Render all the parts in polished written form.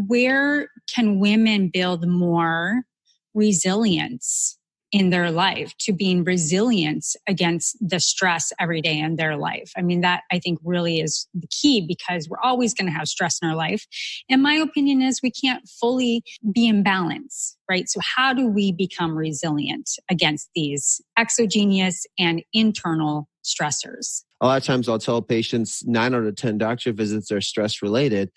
where can women build more resilience in their life, to being resilient against the stress every day in their life? I mean, that I think really is the key, because we're always going to have stress in our life. And my opinion is we can't fully be in balance, right? So how do we become resilient against these exogenous and internal stressors? A lot of times I'll tell patients 9 out of 10 doctor visits are stress related.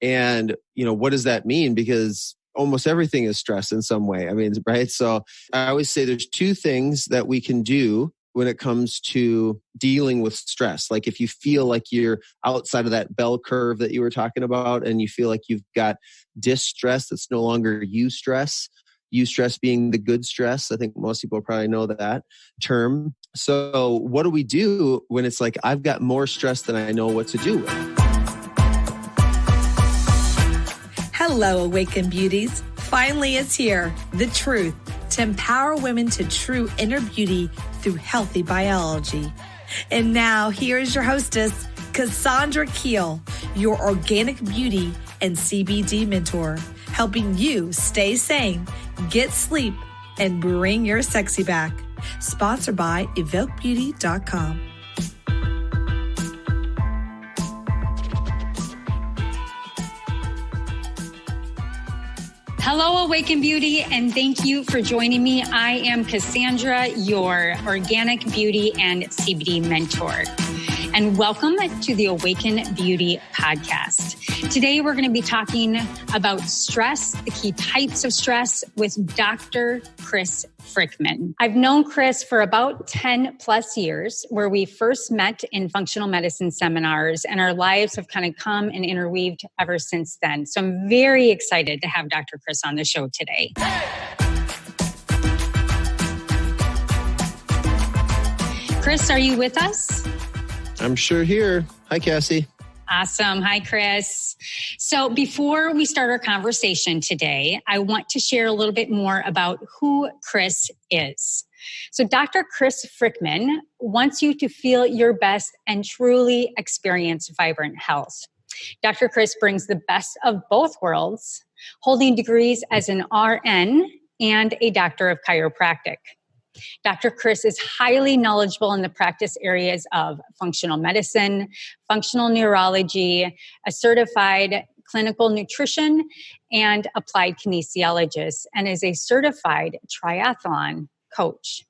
And, what does that mean? Because almost everything is stress in some way. I mean, right? So I always say there's 2 things that we can do when it comes to dealing with stress. Like if you feel like you're outside of that bell curve that you were talking about, and you feel like you've got distress that's no longer eustress being the good stress. I think most people probably know that term. So what do we do when it's like, I've got more stress than I know what to do with? Hello, Awaken Beauties. Finally, it's here. The truth to empower women to true inner beauty through healthy biology. And now, here is your hostess, Cassandra Keel, your organic beauty and CBD mentor, helping you stay sane, get sleep, and bring your sexy back. Sponsored by EvokeBeauty.com. Hello, Awaken Beauty, and thank you for joining me. I am Cassandra, your organic beauty and CBD mentor. And welcome to the Awaken Beauty podcast. Today, we're going to be talking about stress, the key types of stress, with Dr. Chris Frykman. I've known Chris for about 10 plus years, where we first met in functional medicine seminars, and our lives have kind of come and interweaved ever since then. So I'm very excited to have Dr. Chris on the show today. Chris, are you with us? I'm sure here. Hi, Cassie. Awesome. Hi, Chris. So before we start our conversation today, I want to share a little bit more about who Chris is. So Dr. Chris Frykman wants you to feel your best and truly experience vibrant health. Dr. Chris brings the best of both worlds, holding degrees as an RN and a doctor of chiropractic. Dr. Chris is highly knowledgeable in the practice areas of functional medicine, functional neurology, a certified clinical nutrition, and applied kinesiologist, and is a certified triathlon coach.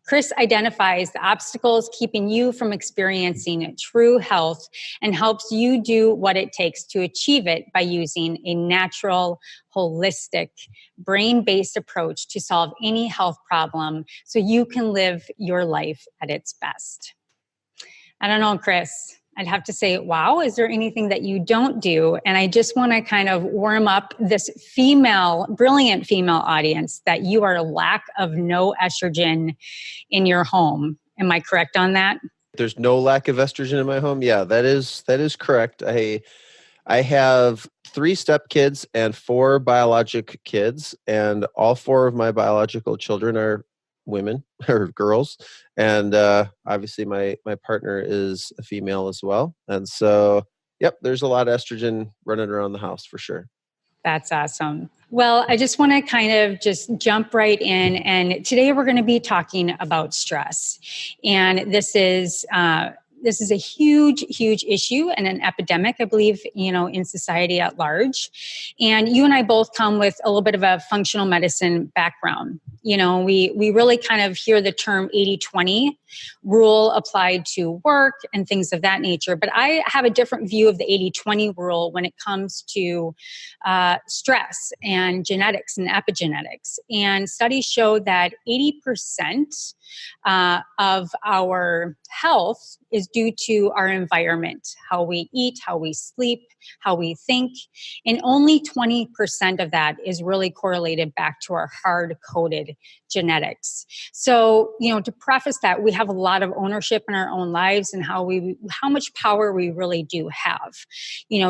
Chris identifies the obstacles keeping you from experiencing true health and helps you do what it takes to achieve it by using a natural, holistic, brain-based approach to solve any health problem so you can live your life at its best. I don't know, Chris. I'd have to say, wow, is there anything that you don't do? And I just want to kind of warm up this brilliant female audience that you are a lack of no estrogen in your home. Am I correct on that? There's no lack of estrogen in my home. Yeah, that is correct. I have 3 stepkids and 4 biologic kids, and all 4 of my biological children are women or girls. And obviously my partner is a female as well. And so, yep, there's a lot of estrogen running around the house for sure. That's awesome. Well, I just want to kind of just jump right in. And today we're going to be talking about stress. And this is a huge, huge issue and an epidemic, I believe, in society at large. And you and I both come with a little bit of a functional medicine background. We really kind of hear the term 80-20 rule applied to work and things of that nature. But I have a different view of the 80-20 rule when it comes to stress and genetics and epigenetics. And studies show that 80% of our health is due to our environment, how we eat, how we sleep, how we think. And only 20% of that is really correlated back to our hard-coded genetics. So, to preface that, we have a lot of ownership in our own lives and how much power we really do have.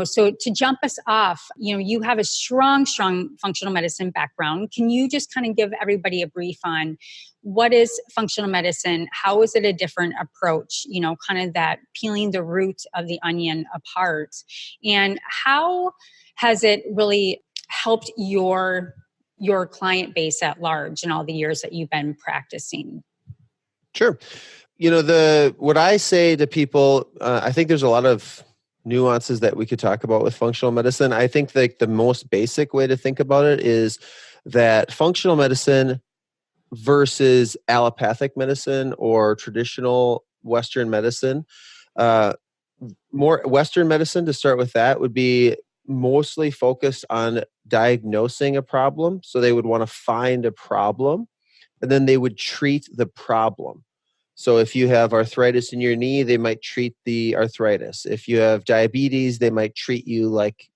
So to jump us off, you have a strong functional medicine background. Can you just kind of give everybody a brief on what is functional medicine? How is it a different approach? Kind of that peeling the root of the onion apart. And how has it really helped your client base at large in all the years that you've been practicing? Sure. What I say to people, I think there's a lot of nuances that we could talk about with functional medicine. I think the most basic way to think about it is that functional medicine versus allopathic medicine or traditional Western medicine, more Western medicine, to start with, that would be mostly focused on diagnosing a problem. So they would want to find a problem, and then they would treat the problem. So if you have arthritis in your knee, they might treat the arthritis. If you have diabetes, they might treat you like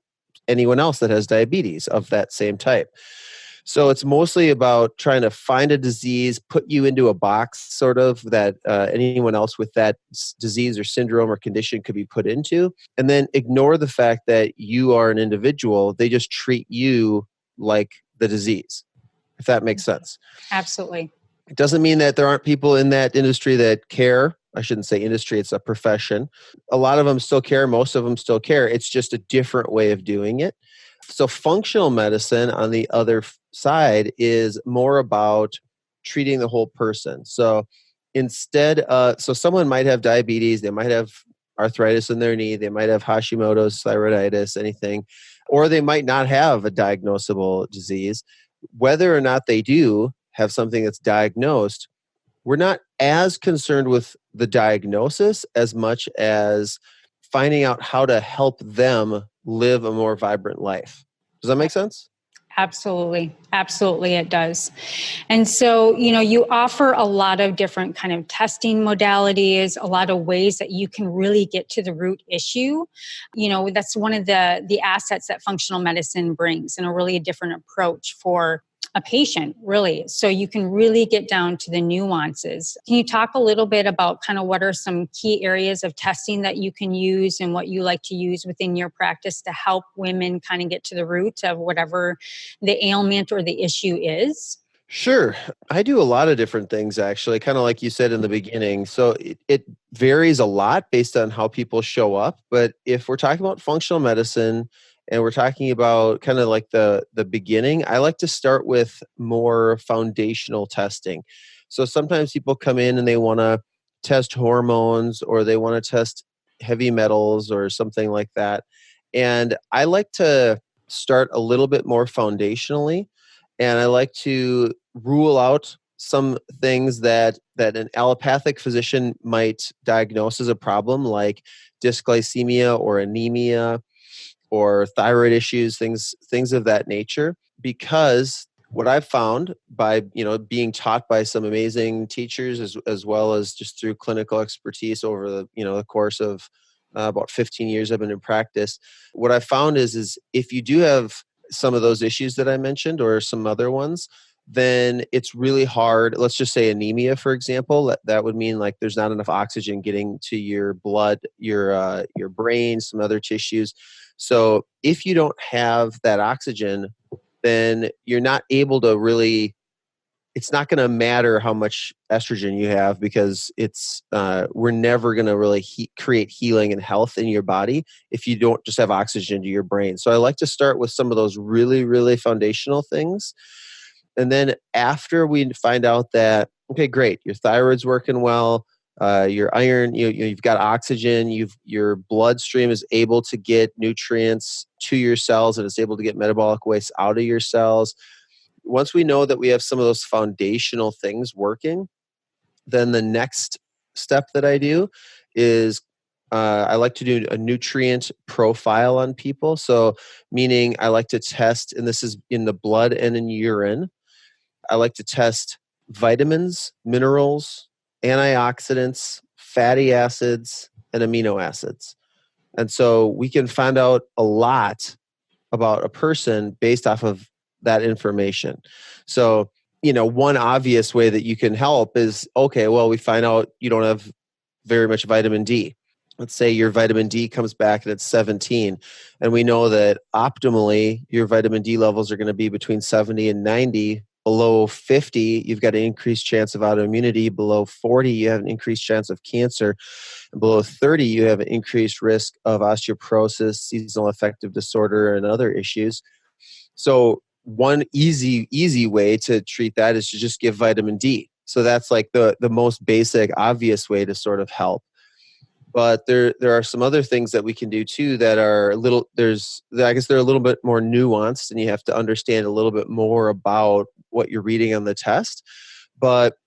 anyone else that has diabetes of that same type. So it's mostly about trying to find a disease, put you into a box sort of that anyone else with that disease or syndrome or condition could be put into, and then ignore the fact that you are an individual. They just treat you like the disease, if that makes sense. Absolutely. It doesn't mean that there aren't people in that industry that care. I shouldn't say industry, it's a profession. A lot of them still care. Most of them still care. It's just a different way of doing it. So functional medicine, on the other side, is more about treating the whole person. So so someone might have diabetes, they might have arthritis in their knee, they might have Hashimoto's, thyroiditis, anything, or they might not have a diagnosable disease. Whether or not they do have something that's diagnosed, we're not as concerned with the diagnosis as much as finding out how to help them live a more vibrant life. Does that make sense? Absolutely. Absolutely, it does. And so, you offer a lot of different kind of testing modalities, a lot of ways that you can really get to the root issue. That's one of the assets that functional medicine brings, and a really different approach for a patient, really. So you can really get down to the nuances. Can you talk a little bit about kind of what are some key areas of testing that you can use and what you like to use within your practice to help women kind of get to the root of whatever the ailment or the issue is? Sure. I do a lot of different things, actually, kind of like you said in the beginning. So it varies a lot based on how people show up. But if we're talking about functional medicine, and we're talking about kind of like the beginning, I like to start with more foundational testing. So sometimes people come in and they want to test hormones, or they want to test heavy metals or something like that. And I like to start a little bit more foundationally, and I like to rule out some things that an allopathic physician might diagnose as a problem, like dysglycemia or anemia, or thyroid issues, things of that nature. Because what I've found by being taught by some amazing teachers, as well as just through clinical expertise over the course of about 15 years I've been in practice, what I've found is if you do have some of those issues that I mentioned or some other ones, then it's really hard. Let's just say anemia, for example. That would mean like there's not enough oxygen getting to your blood, your brain, some other tissues. So if you don't have that oxygen, then you're not able to really, it's not going to matter how much estrogen you have, because we're never going to really create healing and health in your body if you don't just have oxygen to your brain. So I like to start with some of those really, really foundational things. And then after we find out that, okay, great, your thyroid's working well, your iron, you've got oxygen, your bloodstream is able to get nutrients to your cells, and it's able to get metabolic waste out of your cells. Once we know that we have some of those foundational things working, then the next step that I do is I like to do a nutrient profile on people. So meaning I like to test, and this is in the blood and in urine, I like to test vitamins, minerals, antioxidants, fatty acids, and amino acids. And so we can find out a lot about a person based off of that information. So, one obvious way that you can help is, okay, well, we find out you don't have very much vitamin D. Let's say your vitamin D comes back and it's 17, and we know that optimally your vitamin D levels are going to be between 70 and 90 Below 50, you've got an increased chance of autoimmunity. Below 40, you have an increased chance of cancer. And below 30, you have an increased risk of osteoporosis, seasonal affective disorder, and other issues. So one easy way to treat that is to just give vitamin D. So that's like the most basic, obvious way to sort of help. But there are some other things that we can do too that are a little, I guess they're a little bit more nuanced, and you have to understand a little bit more about what you're reading on the test. But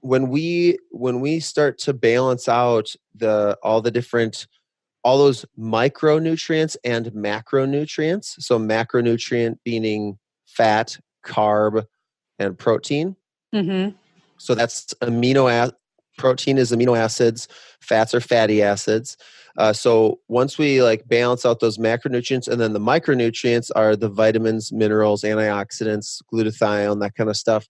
when we start to balance out all those micronutrients and macronutrients, so macronutrient meaning fat, carb, and protein. Mm-hmm. So that's protein is amino acids, fats are fatty acids. So once we like balance out those macronutrients, and then the micronutrients are the vitamins, minerals, antioxidants, glutathione, that kind of stuff.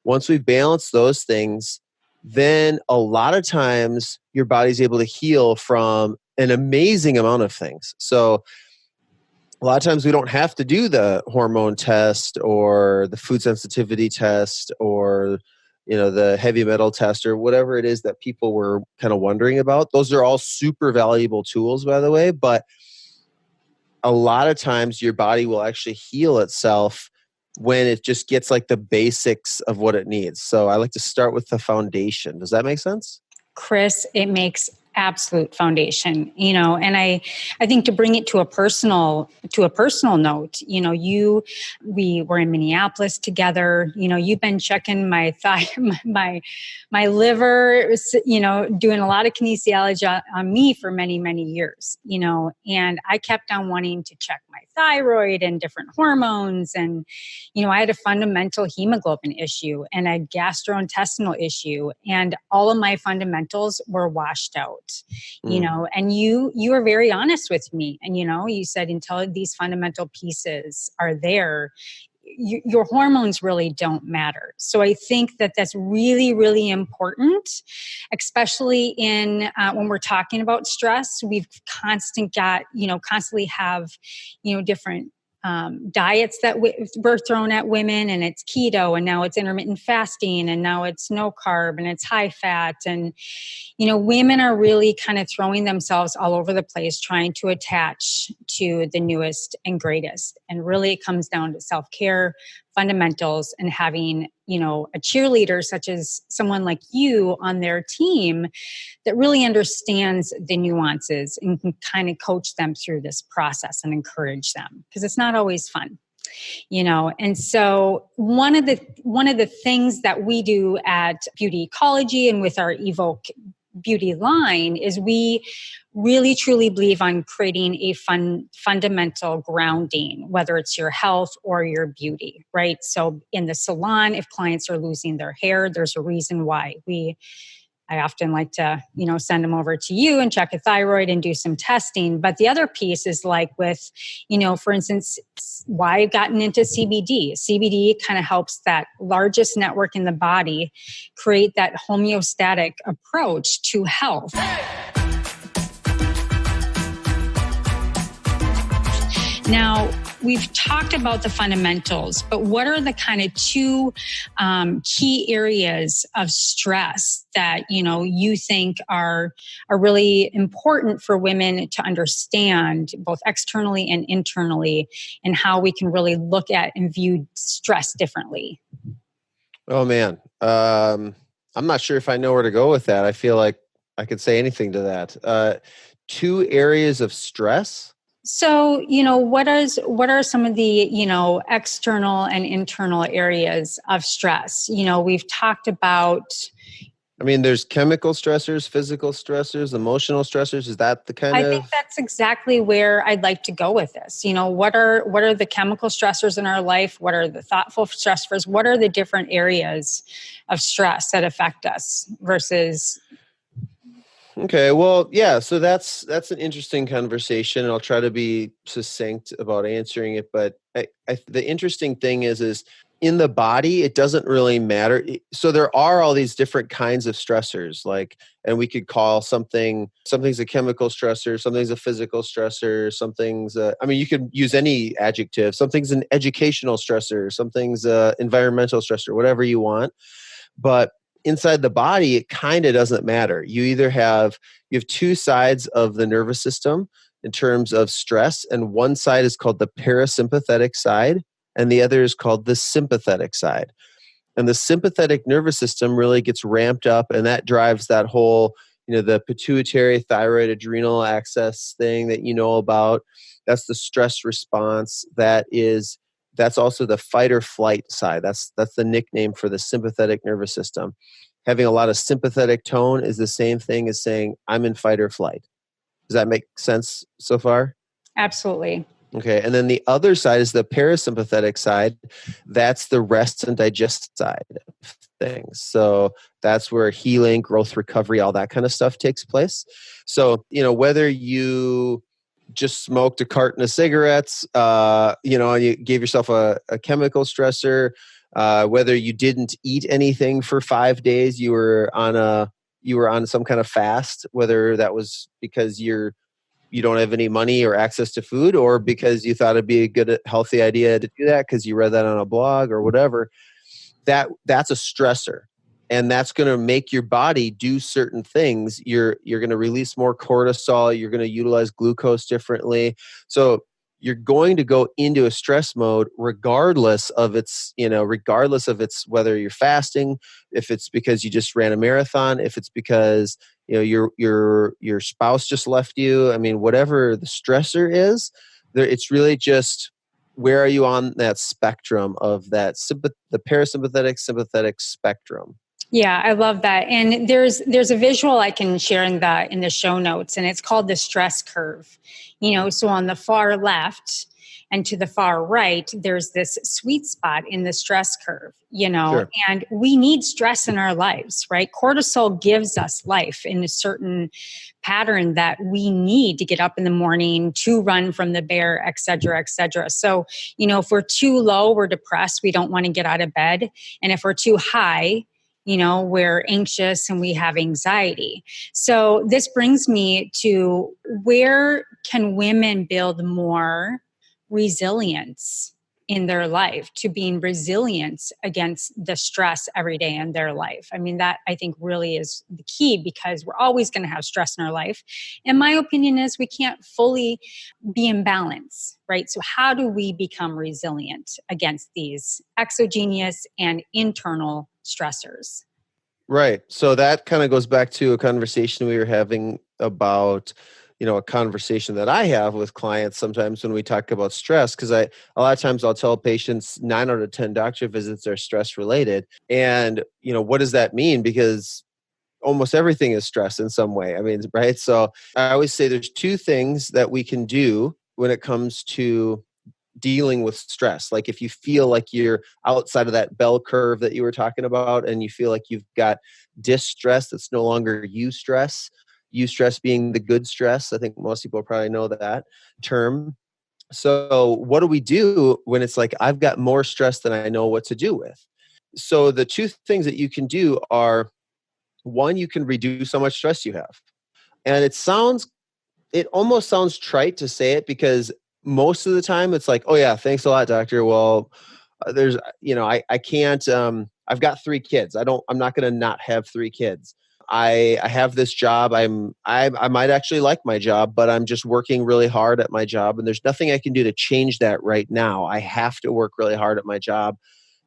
Once we balance those things, then a lot of times your body's able to heal from an amazing amount of things. So a lot of times we don't have to do the hormone test or the food sensitivity test or the heavy metal test or whatever it is that people were kind of wondering about. Those are all super valuable tools, by the way, but a lot of times your body will actually heal itself when it just gets like the basics of what it needs. So I like to start with the foundation. Does that make sense? Chris, it makes absolute foundation, and I think to bring it to a personal note, we were in Minneapolis together, you've been checking my thigh, my liver, doing a lot of kinesiology on me for many, many years, and I kept on wanting to check my thyroid and different hormones. And, I had a fundamental hemoglobin issue and a gastrointestinal issue, and all of my fundamentals were washed out, and you were very honest with me. And, you said, until these fundamental pieces are there, your hormones really don't matter. So I think that that's really, really important, especially in when we're talking about stress. We've constantly have, different diets that were thrown at women, and it's keto, and now it's intermittent fasting, and now it's no carb, and it's high fat. And, women are really kind of throwing themselves all over the place, trying to attach to the newest and greatest. And really it comes down to self-care, fundamentals, and having, a cheerleader such as someone like you on their team that really understands the nuances and can kind of coach them through this process and encourage them, because it's not always fun. And so one of the things that we do at Beauty Ecology and with our Evoke Beauty line is we really truly believe on creating a fundamental grounding, whether it's your health or your beauty, right? So in the salon, if clients are losing their hair, there's a reason why. I often like to, send them over to you and check a thyroid and do some testing. But the other piece is like with, for instance, why I've gotten into CBD. CBD kind of helps that largest network in the body create that homeostatic approach to health. Now, we've talked about the fundamentals, but what are the kind of two key areas of stress that, you think are really important for women to understand, both externally and internally, and how we can really look at and view stress differently? Oh, man. I'm not sure if I know where to go with that. I feel like I could say anything to that. Two areas of stress. So, what are some of the, external and internal areas of stress? We've talked about... there's chemical stressors, physical stressors, emotional stressors. Is that the kind of... I think that's exactly where I'd like to go with this. What are the chemical stressors in our life? What are the thoughtful stressors? What are the different areas of stress that affect us versus... Okay, well, yeah, so that's an interesting conversation, and I'll try to be succinct about answering it. But the interesting thing is in the body, it doesn't really matter. So there are all these different kinds of stressors, and we could call something's a chemical stressor, something's a physical stressor, you could use any adjective. Something's an educational stressor, something's a environmental stressor, whatever you want. But inside the body, it kind of doesn't matter. You have two sides of the nervous system in terms of stress, and one side is called the parasympathetic side, and the other is called the sympathetic side. And the sympathetic nervous system really gets ramped up, and that drives that whole, the pituitary, thyroid, adrenal axis thing that you know about. That's the stress response. That's also the fight or flight side. That's the nickname for the sympathetic nervous system. Having a lot of sympathetic tone is the same thing as saying, I'm in fight or flight. Does that make sense so far? Absolutely. Okay. And then the other side is the parasympathetic side. That's the rest and digest side of things. So that's where healing, growth, recovery, all that kind of stuff takes place. So, whether you just smoked a carton of cigarettes, and you gave yourself a chemical stressor, whether you didn't eat anything for 5 days, you were on some kind of fast, whether that was because you don't have any money or access to food, or because you thought it'd be a good, healthy idea to do that because you read that on a blog or whatever, that's a stressor. And that's going to make your body do certain things. You're going to release more cortisol. You're going to utilize glucose differently. So you're going to go into a stress mode regardless of whether you're fasting, if it's because you just ran a marathon, if it's because your spouse just left you. Whatever the stressor is, it's really just, where are you on that spectrum of the parasympathetic sympathetic spectrum? Yeah, I love that. And there's a visual I can share in the show notes, and it's called the stress curve. So on the far left and to the far right, there's this sweet spot in the stress curve, Sure. And we need stress in our lives, right? Cortisol gives us life in a certain pattern that we need to get up in the morning, to run from the bear, et cetera, et cetera. So, if we're too low, we're depressed. We don't want to get out of bed. And if we're too high, we're anxious and we have anxiety. So this brings me to, where can women build more resilience in their life, to being resilient against the stress every day in their life? That I think really is the key, because we're always going to have stress in our life. And my opinion is we can't fully be in balance, right? So how do we become resilient against these exogenous and internal stressors? Right. So that kind of goes back to a conversation we were having about, a conversation that I have with clients sometimes when we talk about stress, because a lot of times I'll tell patients 9 out of 10 doctor visits are stress related. And, what does that mean? Because almost everything is stress in some way. Right. So I always say there's two things that we can do when it comes to dealing with stress. Like if you feel like you're outside of that bell curve that you were talking about, and you feel like you've got distress that's no longer eustress being the good stress. I think most people probably know that term. So what do we do when it's like, I've got more stress than I know what to do with? So the two things that you can do are, one, you can reduce how much stress you have. And it almost sounds trite to say it, because most of the time it's like, oh yeah, thanks a lot, doctor. Well, I can't, I've got 3 kids. I'm not going to not have 3 kids. I have this job. I might actually like my job, but I'm just working really hard at my job, and there's nothing I can do to change that right now. I have to work really hard at my job.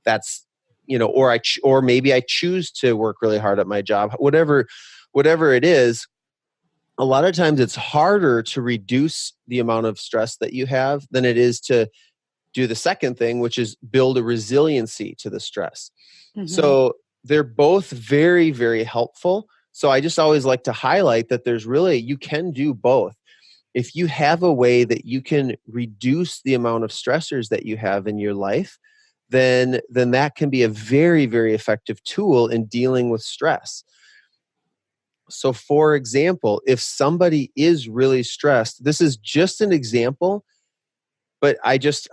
That's, or maybe I choose to work really hard at my job. Whatever it is, a lot of times it's harder to reduce the amount of stress that you have than it is to do the second thing, which is build a resiliency to the stress. Mm-hmm. So they're both very, very helpful. So I just always like to highlight that you can do both. If you have a way that you can reduce the amount of stressors that you have in your life, then that can be a very, very effective tool in dealing with stress. So for example, if somebody is really stressed, this is just an example, but I'm just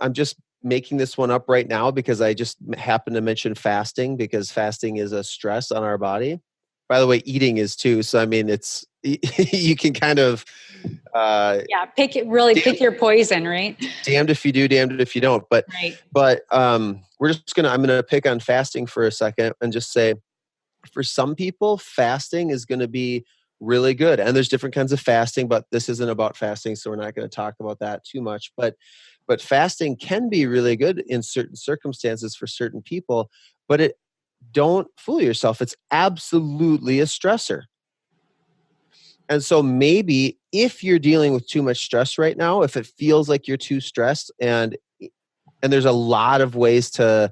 making this one up right now because I just happened to mention fasting, because fasting is a stress on our body. By the way, eating is too. So, I mean, it's, you can kind of, pick your poison, right? Damned if you do, damned if you don't. But, right. I'm going to pick on fasting for a second and just say, for some people, fasting is going to be really good. And there's different kinds of fasting, but this isn't about fasting, so we're not going to talk about that too much. But fasting can be really good in certain circumstances for certain people, but don't fool yourself. It's absolutely a stressor. And so maybe if you're dealing with too much stress right now, if it feels like you're too stressed, and there's a lot of ways to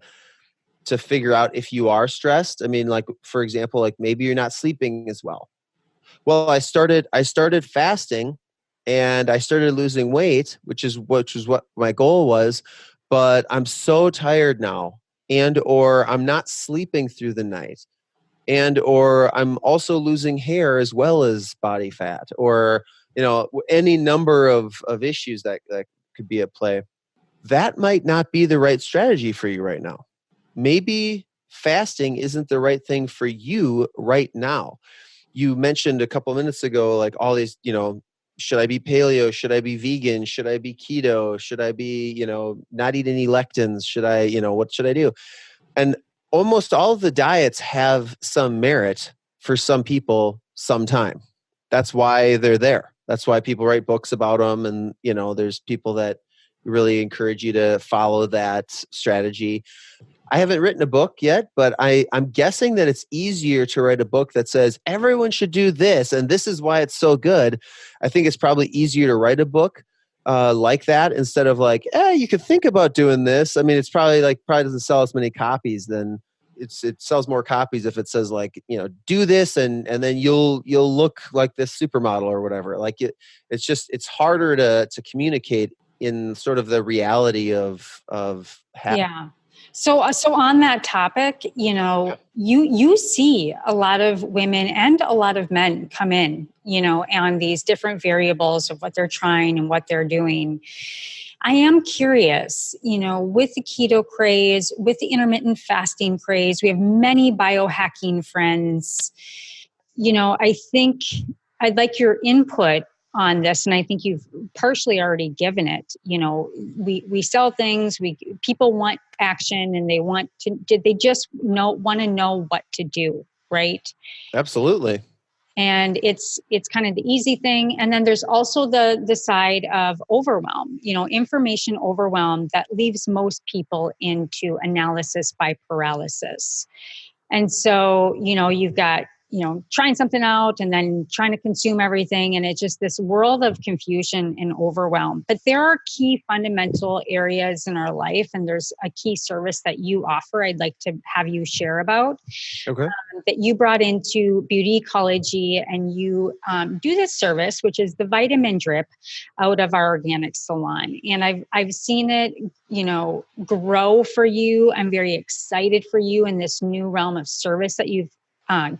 figure out if you are stressed. I mean, like, for example, like maybe you're not sleeping as well. Well, I started fasting and I started losing weight, which was what my goal was, but I'm so tired now, and or I'm not sleeping through the night, and or I'm also losing hair as well as body fat, or any number of issues that could be at play. That might not be the right strategy for you right now. Maybe fasting isn't the right thing for you right now. You mentioned a couple minutes ago, like all these, should I be paleo? Should I be vegan? Should I be keto? Should I be, not eat any lectins? Should I, what should I do? And almost all of the diets have some merit for some people sometime. That's why they're there. That's why people write books about them. And, there's people that really encourage you to follow that strategy. I haven't written a book yet, but I'm guessing that it's easier to write a book that says everyone should do this, and this is why it's so good. I think it's probably easier to write a book like that instead of like, you could think about doing this. I mean, it's probably doesn't sell as many copies. Then it sells more copies if it says like, do this and then you'll look like this supermodel or whatever. Like it's harder to communicate in sort of the reality of having. Yeah. So on that topic, you see a lot of women and a lot of men come in, on these different variables of what they're trying and what they're doing. I am curious, with the keto craze, with the intermittent fasting craze, we have many biohacking friends. I think I'd like your input on this, and I think you've partially already given it. We sell things, people want action, and they just want to know what to do, right? Absolutely. And it's kind of the easy thing. And then there's also the side of overwhelm, information overwhelm that leaves most people into analysis by paralysis. And so, you've got, trying something out and then trying to consume everything. And it's just this world of confusion and overwhelm. But there are key fundamental areas in our life. And there's a key service that you offer I'd like to have you share about. Okay. That you brought into beauty ecology, and you do this service, which is the vitamin drip out of our organic salon. And I've seen it, grow for you. I'm very excited for you in this new realm of service that you've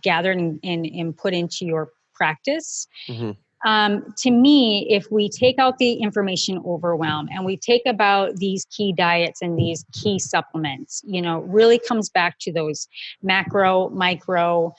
gathered and put into your practice. Mm-hmm. To me, if we take out the information overwhelm and we take about these key diets and these key supplements, really comes back to those macro, micro,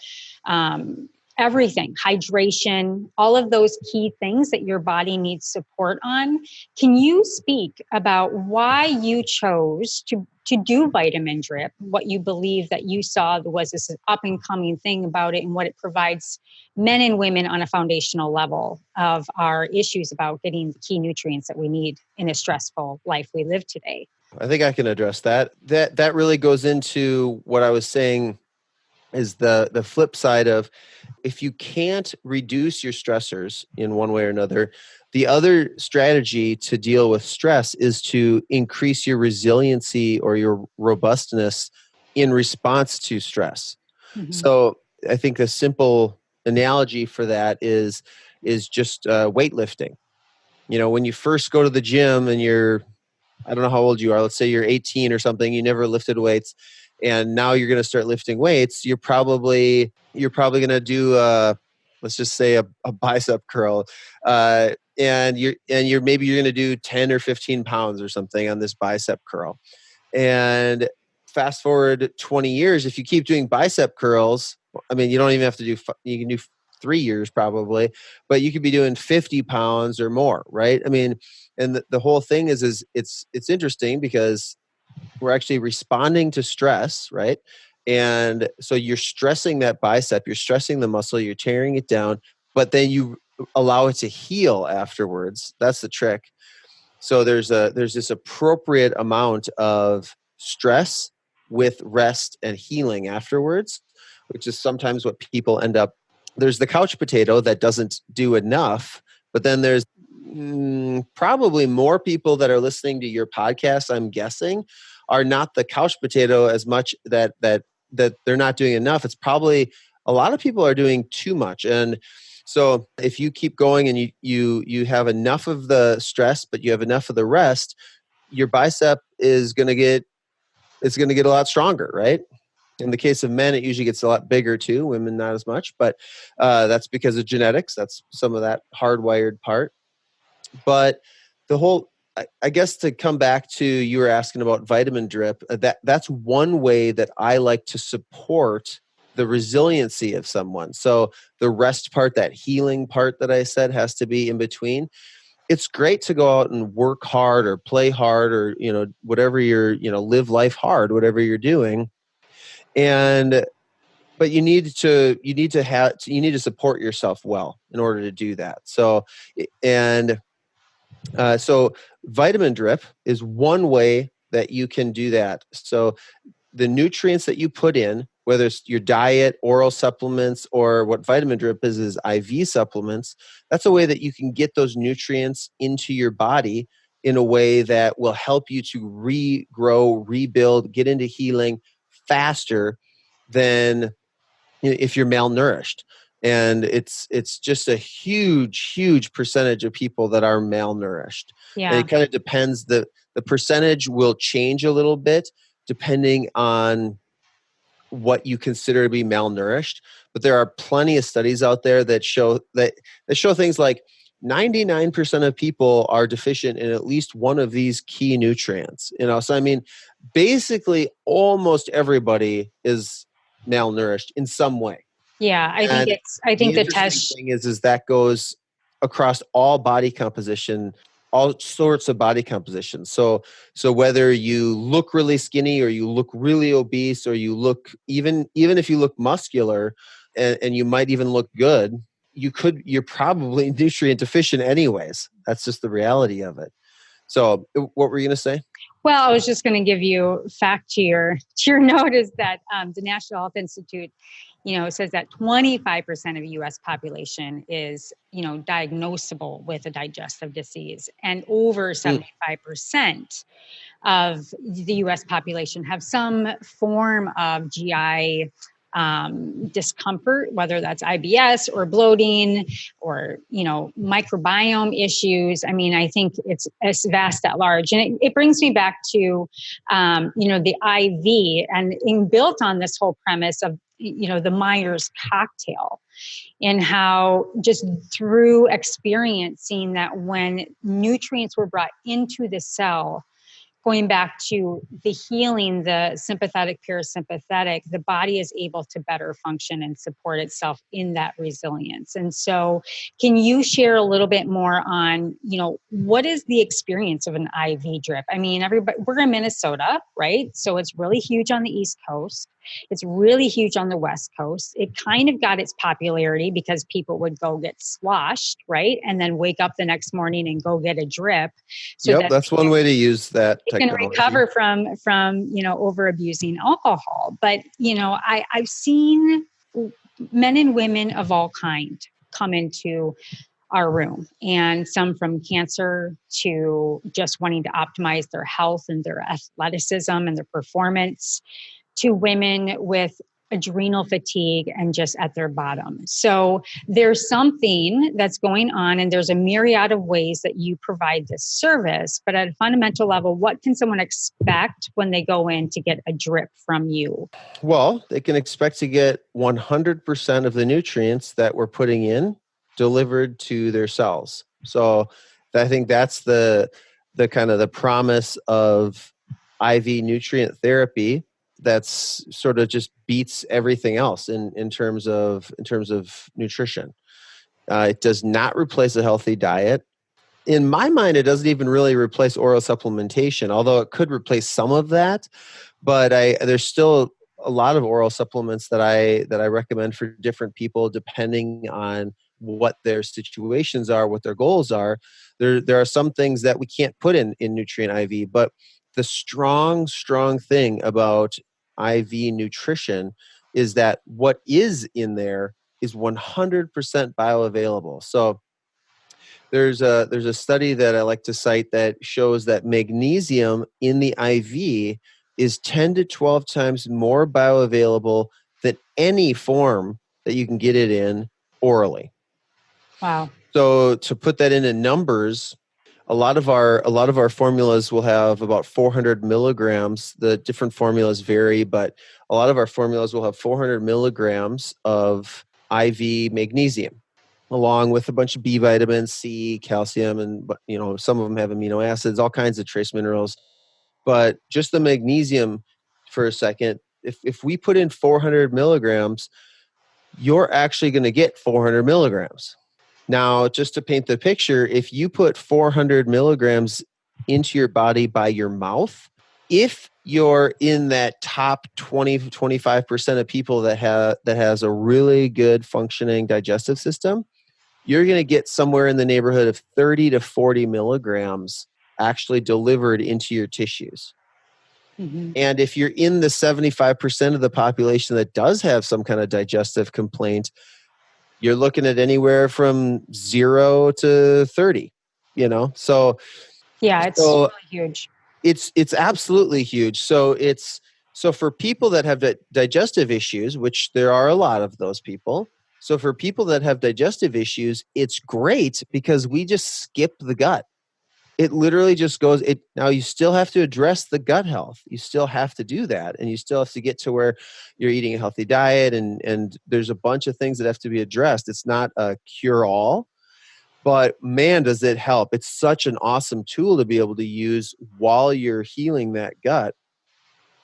everything, hydration, all of those key things that your body needs support on. Can you speak about why you chose to do vitamin drip, what you believe that you saw was this up and coming thing about it, and what it provides men and women on a foundational level of our issues about getting the key nutrients that we need in a stressful life we live today? I think I can address that. That really goes into what I was saying is the flip side of, if you can't reduce your stressors in one way or another, the other strategy to deal with stress is to increase your resiliency or your robustness in response to stress. Mm-hmm. So I think the simple analogy for that is just weightlifting. When you first go to the gym and I don't know how old you are, let's say you're 18 or something, you never lifted weights, and now you're going to start lifting weights, you're probably going to do let's just say a bicep curl. and maybe you're going to do 10 or 15 pounds or something on this bicep curl. And fast forward 20 years, if you keep doing bicep curls, I mean, you don't even have to do, you can do 3 years probably, but you could be doing 50 pounds or more, right? I mean, and the whole thing is it's interesting because we're actually responding to stress, right? And so you're stressing that bicep, you're stressing the muscle, you're tearing it down, but then you allow it to heal afterwards. That's the trick. So there's this appropriate amount of stress with rest and healing afterwards, which is sometimes what people end up. There's the couch potato that doesn't do enough, but then there's probably more people that are listening to your podcast, I'm guessing, are not the couch potato as much that they're not doing enough. It's probably a lot of people are doing too much. And so if you keep going and you have enough of the stress, but you have enough of the rest, your bicep is going to get a lot stronger, right? In the case of men, it usually gets a lot bigger too. Women, not as much, but that's because of genetics. That's some of that hardwired part. But the whole, I guess to come back to, you were asking about vitamin drip, that's one way that I like to support the resiliency of someone. So the rest part, that healing part that I said has to be in between. It's great to go out and work hard or play hard or, whatever live life hard, whatever you're doing. But you need to support yourself well in order to do that. So vitamin drip is one way that you can do that. So the nutrients that you put in, whether it's your diet, oral supplements, or what vitamin drip is IV supplements, that's a way that you can get those nutrients into your body in a way that will help you to regrow, rebuild, get into healing faster than if you're malnourished. And it's just a huge percentage of people that are malnourished. Yeah. And it kind of depends. The percentage will change a little bit depending on what you consider to be malnourished. But there are plenty of studies out there that show things like 99% of people are deficient in at least one of these key nutrients. So I mean, basically almost everybody is malnourished in some way. Yeah, I think the test thing is that goes across all body composition, all sorts of body composition. So whether you look really skinny or you look really obese or you look even if you look muscular and you might even look good, you're probably nutrient deficient anyways. That's just the reality of it. So what were you going to say? Well, I was just going to give you fact to your note is that the National Health Institute, says that 25% of the U.S. population is, diagnosable with a digestive disease, and over 75% of the U.S. population have some form of GI discomfort, whether that's IBS or bloating or, microbiome issues. I mean, I think it's vast at large. And it brings me back to, the IV and built on this whole premise of, the Myers cocktail, and how just through experiencing that when nutrients were brought into the cell, going back to the healing, the sympathetic, parasympathetic, the body is able to better function and support itself in that resilience. And so can you share a little bit more on, what is the experience of an IV drip? I mean, we're in Minnesota, right? So it's really huge on the East Coast. It's really huge on the West Coast. It kind of got its popularity because people would go get sloshed, right? And then wake up the next morning and go get a drip. So that's one way to use that technology. Can recover from over abusing alcohol. But I've seen men and women of all kind come into our room, and some from cancer to just wanting to optimize their health and their athleticism and their performance, to women with adrenal fatigue and just at their bottom. So there's something that's going on, and there's a myriad of ways that you provide this service. But at a fundamental level, what can someone expect when they go in to get a drip from you? Well, they can expect to get 100% of the nutrients that we're putting in delivered to their cells. So I think that's the kind of the promise of IV nutrient therapy. That's sort of just beats everything else in terms of nutrition. It does not replace a healthy diet. In my mind, it doesn't even really replace oral supplementation, although it could replace some of that. But there's still a lot of oral supplements that I recommend for different people, depending on what their situations are, what their goals are. There are some things that we can't put in nutrient IV, but the strong thing about IV nutrition is that what is in there is 100% bioavailable. So there's a study that I like to cite that shows that magnesium in the IV is 10 to 12 times more bioavailable than any form that you can get it in orally. Wow. So to put that into numbers, a lot of our formulas will have about 400 milligrams. The different formulas vary, but a lot of our formulas will have 400 milligrams of IV magnesium, along with a bunch of B vitamins, C, calcium, and some of them have amino acids, all kinds of trace minerals. But just the magnesium for a second, if we put in 400 milligrams, you're actually going to get 400 milligrams. Now, just to paint the picture, if you put 400 milligrams into your body by your mouth, if you're in that top 20-25% of people that has a really good functioning digestive system, you're going to get somewhere in the neighborhood of 30 to 40 milligrams actually delivered into your tissues. Mm-hmm. And if you're in the 75% of the population that does have some kind of digestive complaint, you're looking at anywhere from 0 to 30, So Yeah, it's really huge. It's absolutely huge. So for people that have digestive issues, which there are a lot of those people. So for people that have digestive issues, it's great because we just skip the gut. It literally just goes. Now you still have to address the gut health. You still have to do that, and you still have to get to where you're eating a healthy diet, and there's a bunch of things that have to be addressed. It's not a cure-all, but man, does it help. It's such an awesome tool to be able to use while you're healing that gut,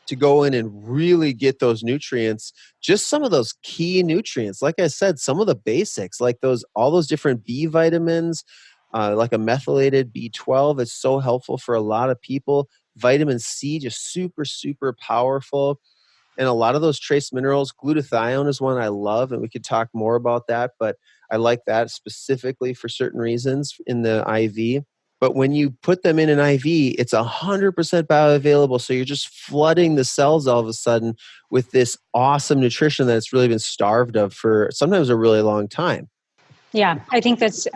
to go in and really get those nutrients, just some of those key nutrients. Like I said, some of the basics, like all those different B vitamins, like a methylated B12 is so helpful for a lot of people. Vitamin C, just super, super powerful. And a lot of those trace minerals, glutathione is one I love, and we could talk more about that, but I like that specifically for certain reasons in the IV. But when you put them in an IV, it's 100% bioavailable. So you're just flooding the cells all of a sudden with this awesome nutrition that's really been starved of for sometimes a really long time. Yeah, I think that's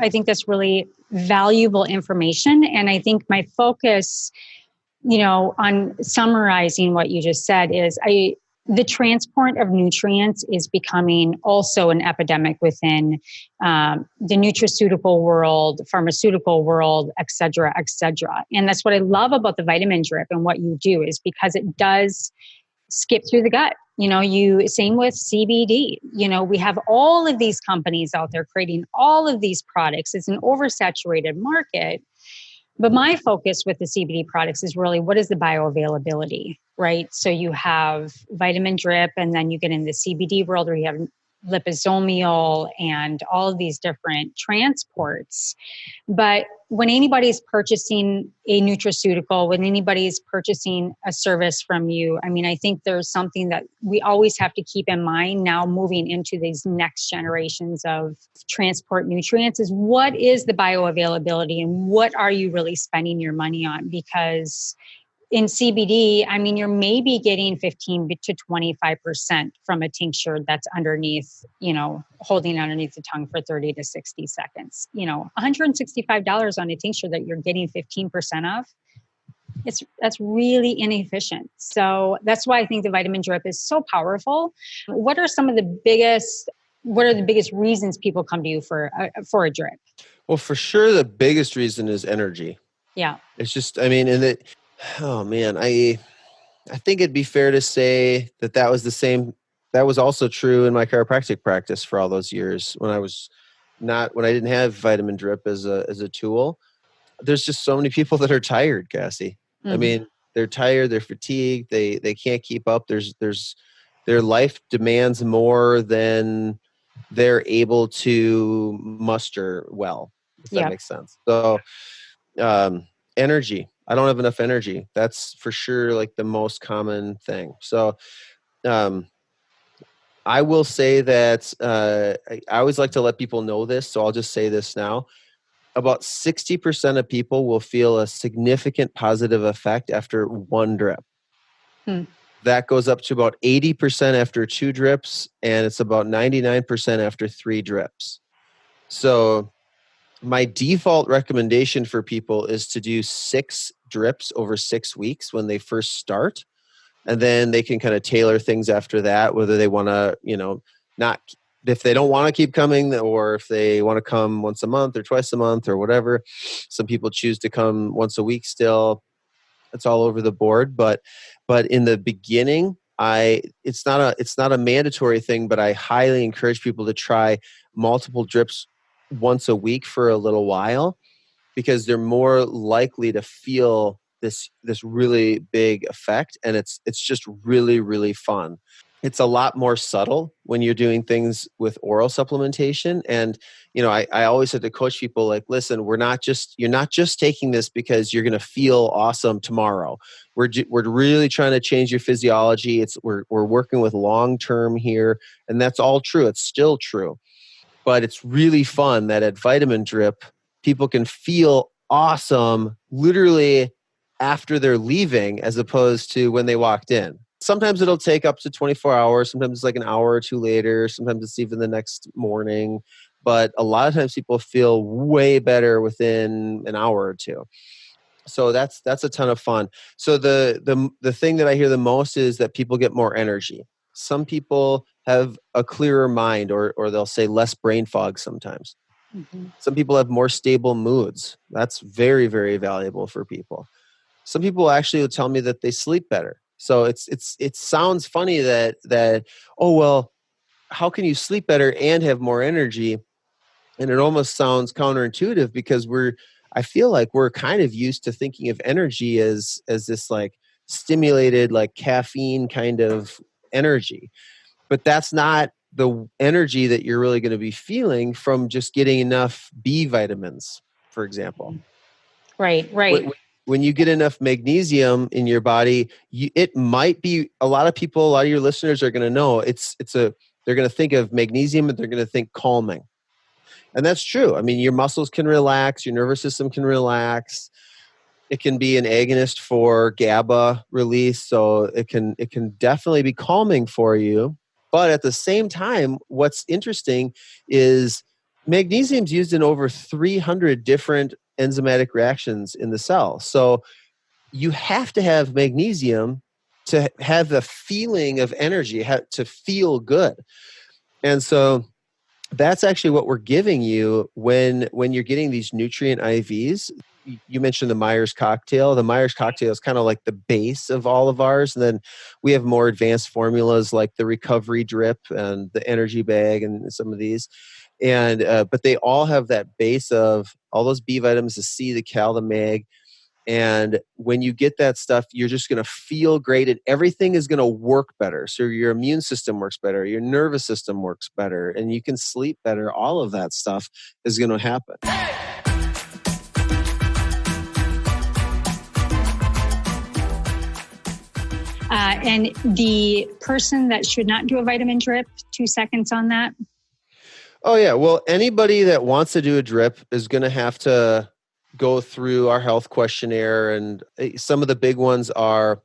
really valuable information. And I think my focus, on summarizing what you just said is the transport of nutrients is becoming also an epidemic within the nutraceutical world, pharmaceutical world, et cetera, et cetera. And that's what I love about the vitamin drip and what you do is because it does skip through the gut. Same with CBD. We have all of these companies out there creating all of these products. It's an oversaturated market. But my focus with the CBD products is really what is the bioavailability, right? So you have vitamin drip, and then you get in the CBD world where you have liposomal and all of these different transports. But when anybody's purchasing a nutraceutical, when anybody's purchasing a service from you, I think there's something that we always have to keep in mind now moving into these next generations of transport nutrients is what is the bioavailability and what are you really spending your money on? Because in CBD, you're maybe getting 15 to 25% from a tincture that's underneath, holding underneath the tongue for 30 to 60 seconds. $165 on a tincture that you're getting 15% of, that's really inefficient. So that's why I think the vitamin drip is so powerful. What are the biggest reasons people come to you for a drip? Well, for sure, the biggest reason is energy. Yeah. It's just, oh man, I think it'd be fair to say that was the same. That was also true in my chiropractic practice for all those years when I was, not when I didn't have vitamin drip as a tool. There's just so many people that are tired, Cassie. I mean, they're tired, they're fatigued, they can't keep up. There's their life demands more than they're able to muster well, if that makes sense. So energy. I don't have enough energy. That's for sure like the most common thing. So I will say that I always like to let people know this, so I'll just say this now. About 60% of people will feel a significant positive effect after one drip. That goes up to about 80% after 2 drips, and it's about 99% after 3 drips. So my default recommendation for people is to do 6 drips over 6 weeks when they first start. And then they can kind of tailor things after that, whether they want to, not, if they don't want to keep coming, or if they want to come once a month or twice a month or whatever. Some people choose to come once a week still. It's all over the board. But in the beginning, it's not a mandatory thing, but I highly encourage people to try multiple drips once a week for a little while, because they're more likely to feel this really big effect, and it's just really, really fun. It's a lot more subtle when you're doing things with oral supplementation. And I always have to coach people like, listen, you're not just taking this because you're going to feel awesome tomorrow. We're really trying to change your physiology. We're working with long term here, and that's all true. It's still true. But it's really fun that at Vitamin Drip, people can feel awesome literally after they're leaving, as opposed to when they walked in. Sometimes it'll take up to 24 hours. Sometimes it's like an hour or two later. Sometimes it's even the next morning. But a lot of times people feel way better within an hour or two. So that's a ton of fun. So the thing that I hear the most is that people get more energy. Some people have a clearer mind, or they'll say less brain fog sometimes. Some people have more stable moods. That's very, very valuable for people. Some people actually will tell me that they sleep better. So it sounds funny that oh, well, how can you sleep better and have more energy? And it almost sounds counterintuitive, because I feel like we're kind of used to thinking of energy as this like stimulated, like caffeine kind of energy. But that's not the energy that you're really going to be feeling from just getting enough B vitamins, for example. Right. When you get enough magnesium in your body, it might be, a lot of your listeners are going to know they're going to think of magnesium and they're going to think calming. And that's true. I mean, your muscles can relax, your nervous system can relax. It can be an agonist for GABA release, so it can definitely be calming for you. But at the same time, what's interesting is magnesium's used in over 300 different enzymatic reactions in the cell. So you have to have magnesium to have the feeling of energy, to feel good. And so that's actually what we're giving you when you're getting these nutrient IVs. You mentioned the Myers cocktail. The Myers cocktail is kind of like the base of all of ours. And then we have more advanced formulas like the recovery drip and the energy bag and some of these. And but they all have that base of all those B vitamins, the C, the Cal, the Mag. And when you get that stuff, you're just going to feel great, and everything is going to work better. So your immune system works better, your nervous system works better, and you can sleep better. All of that stuff is going to happen. And the person that should not do a vitamin drip, 2 seconds on that. Oh, yeah. Well, anybody that wants to do a drip is going to have to go through our health questionnaire. And some of the big ones are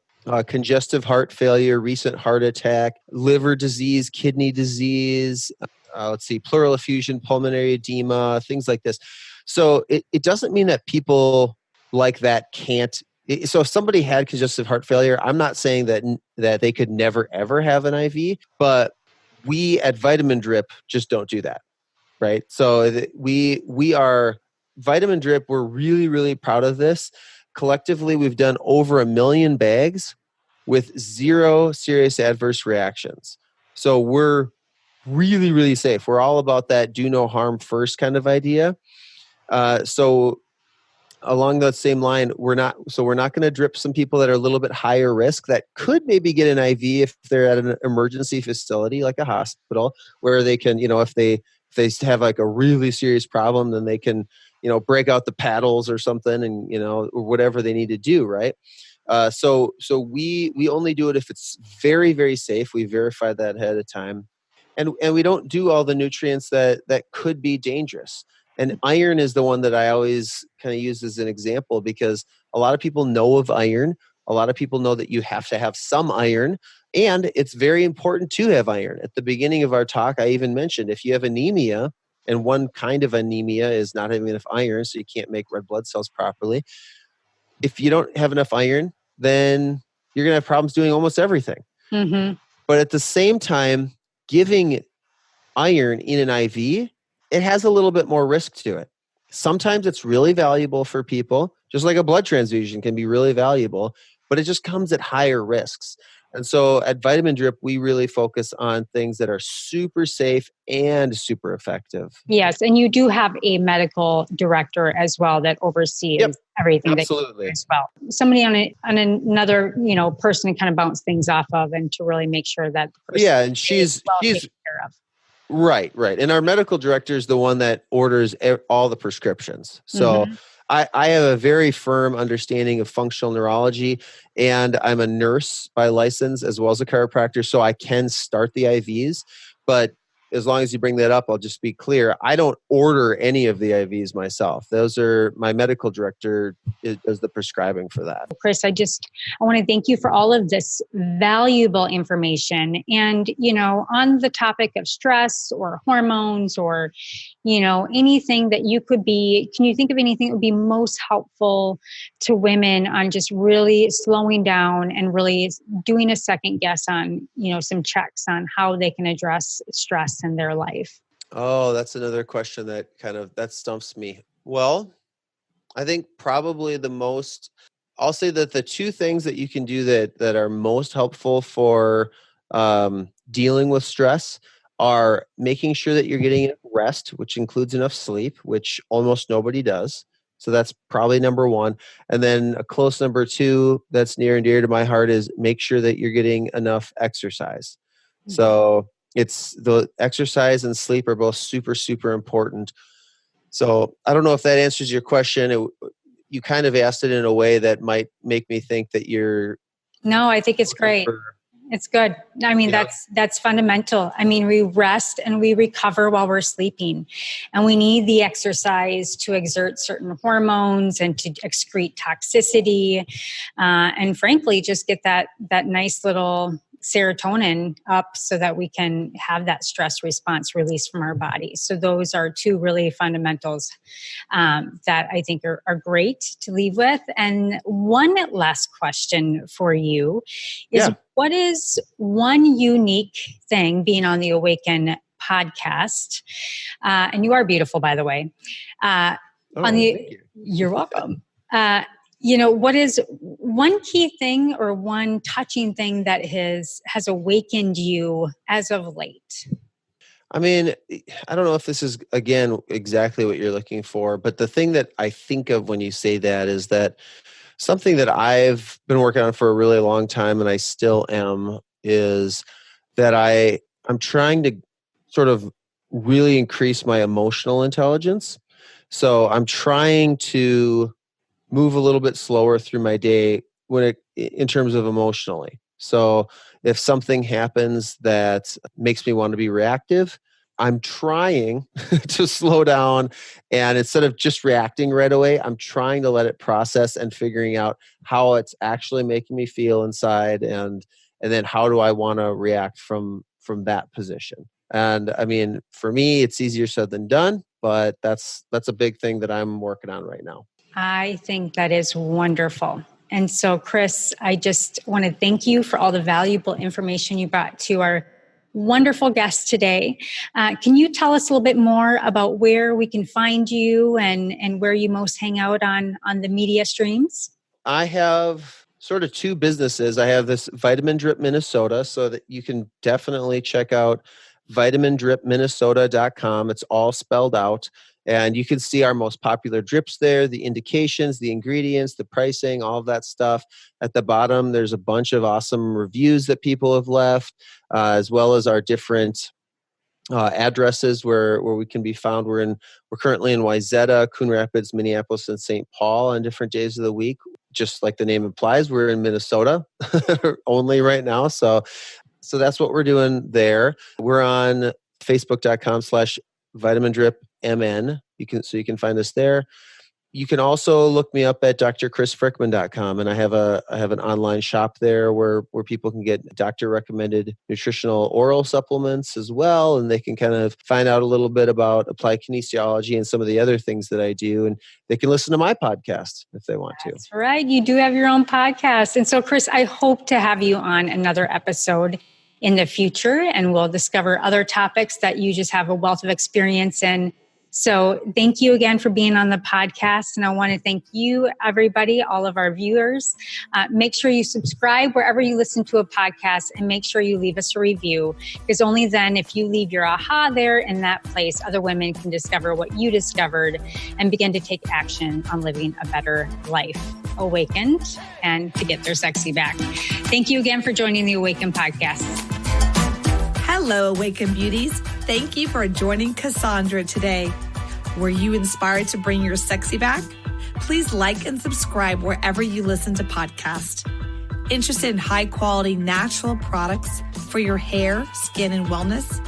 congestive heart failure, recent heart attack, liver disease, kidney disease, pleural effusion, pulmonary edema, things like this. So it doesn't mean that people like that can't. So if somebody had congestive heart failure, I'm not saying that they could never, ever have an IV, but we at Vitamin Drip just don't do that, right? So we are Vitamin Drip. We're really, really proud of this. Collectively, we've done over 1 million bags with 0 serious adverse reactions. So we're really, really safe. We're all about that do no harm first kind of idea. So along that same line, we're not going to drip some people that are a little bit higher risk that could maybe get an IV if they're at an emergency facility like a hospital, where they can, if they have like a really serious problem, then they can, break out the paddles or something, and or whatever they need to do, right? So we only do it if it's very, very safe. We verify that ahead of time, and we don't do all the nutrients that could be dangerous. And iron is the one that I always kind of use as an example, because a lot of people know of iron. A lot of people know that you have to have some iron, and it's very important to have iron. At the beginning of our talk, I even mentioned if you have anemia, and one kind of anemia is not having enough iron, so you can't make red blood cells properly. If you don't have enough iron, then you're going to have problems doing almost everything. Mm-hmm. But at the same time, giving iron in an IV, it has a little bit more risk to it. Sometimes it's really valuable for people, just like a blood transfusion can be really valuable, but it just comes at higher risks. And so at Vitamin Drip, we really focus on things that are super safe and super effective. Yes, and you do have a medical director as well that oversees everything. Absolutely. That as well. Somebody on another person to kind of bounce things off of, and to really make sure that the person and she's taken care of. Right. And our medical director is the one that orders all the prescriptions. So I have a very firm understanding of functional neurology, and I'm a nurse by license as well as a chiropractor, so I can start the IVs. But as long as you bring that up, I'll just be clear. I don't order any of the IVs myself. Those are my medical director does the prescribing for that. Chris, I want to thank you for all of this valuable information. And, on the topic of stress or hormones or, anything that can you think of anything that would be most helpful to women on just really slowing down and really doing a second guess on, some checks on how they can address stress in their life? Oh, that's another question that stumps me. Well, I think probably I'll say that the two things that you can do that are most helpful for dealing with stress are making sure that you're getting enough rest, which includes enough sleep, which almost nobody does. So that's probably number one. And then a close number two that's near and dear to my heart is make sure that you're getting enough exercise. So it's the exercise and sleep are both super, super important. So I don't know if that answers your question. You kind of asked it in a way that might make me think that you're... No, I think it's great. It's good. I mean, that's fundamental. I mean, we rest and we recover while we're sleeping, and we need the exercise to exert certain hormones and to excrete toxicity, and frankly, just get that nice little serotonin up so that we can have that stress response released from our body. So those are two really fundamentals that I think are great to leave with. And one last question for you is, what is one unique thing being on the Awaken podcast? And you are beautiful, by the way. Thank you. You're welcome. What is one key thing or one touching thing that has awakened you as of late? I mean, I don't know if this is, again, exactly what you're looking for, but the thing that I think of when you say that is that something that I've been working on for a really long time, and I still am, is that I'm trying to sort of really increase my emotional intelligence. So I'm trying to move a little bit slower through my day in terms of emotionally. So if something happens that makes me want to be reactive, I'm trying to slow down, and instead of just reacting right away, I'm trying to let it process and figuring out how it's actually making me feel inside, and then how do I want to react from that position. And I mean, for me, it's easier said than done, but that's a big thing that I'm working on right now. I think that is wonderful. And so, Chris, I just want to thank you for all the valuable information you brought to our wonderful guest today. Can you tell us a little bit more about where we can find you and where you most hang out on the media streams? I have sort of two businesses. I have this Vitamin Drip Minnesota, so that you can definitely check out vitamindripminnesota.com. It's all spelled out. And you can see our most popular drips there, the indications, the ingredients, the pricing, all of that stuff. At the bottom, there's a bunch of awesome reviews that people have left, as well as our different addresses where we can be found. We're currently in Wayzata, Coon Rapids, Minneapolis, and St. Paul on different days of the week. Just like the name implies, we're in Minnesota only right now. So that's what we're doing there. We're on facebook.com/vitamindripmn. You can find us there. You can also look me up at drchrisfrykman.com, and I have an online shop there where people can get doctor recommended nutritional oral supplements as well, and they can kind of find out a little bit about applied kinesiology and some of the other things that I do, and they can listen to my podcast if they want to. That's right. You do have your own podcast. And so, Chris, I hope to have you on another episode in the future, and we'll discover other topics that you just have a wealth of experience in. So thank you again for being on the podcast. And I want to thank you, everybody, all of our viewers. Make sure you subscribe wherever you listen to a podcast, and make sure you leave us a review, because only then, if you leave your aha there in that place, other women can discover what you discovered and begin to take action on living a better life, awakened, and to get their sexy back. Thank you again for joining the Awaken podcast. Hello, Awaken Beauties. Thank you for joining Cassandra today. Were you inspired to bring your sexy back? Please like and subscribe wherever you listen to podcasts. Interested in high-quality natural products for your hair, skin, and wellness?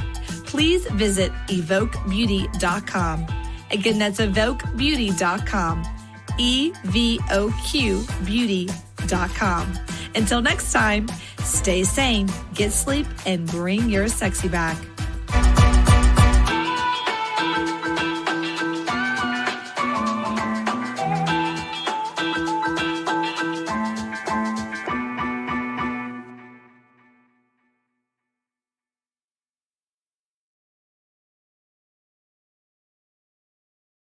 Please visit evoquebeauty.com. Again, that's evoquebeauty.com. evoquebeauty.com. Until next time, stay sane, get sleep, and bring your sexy back.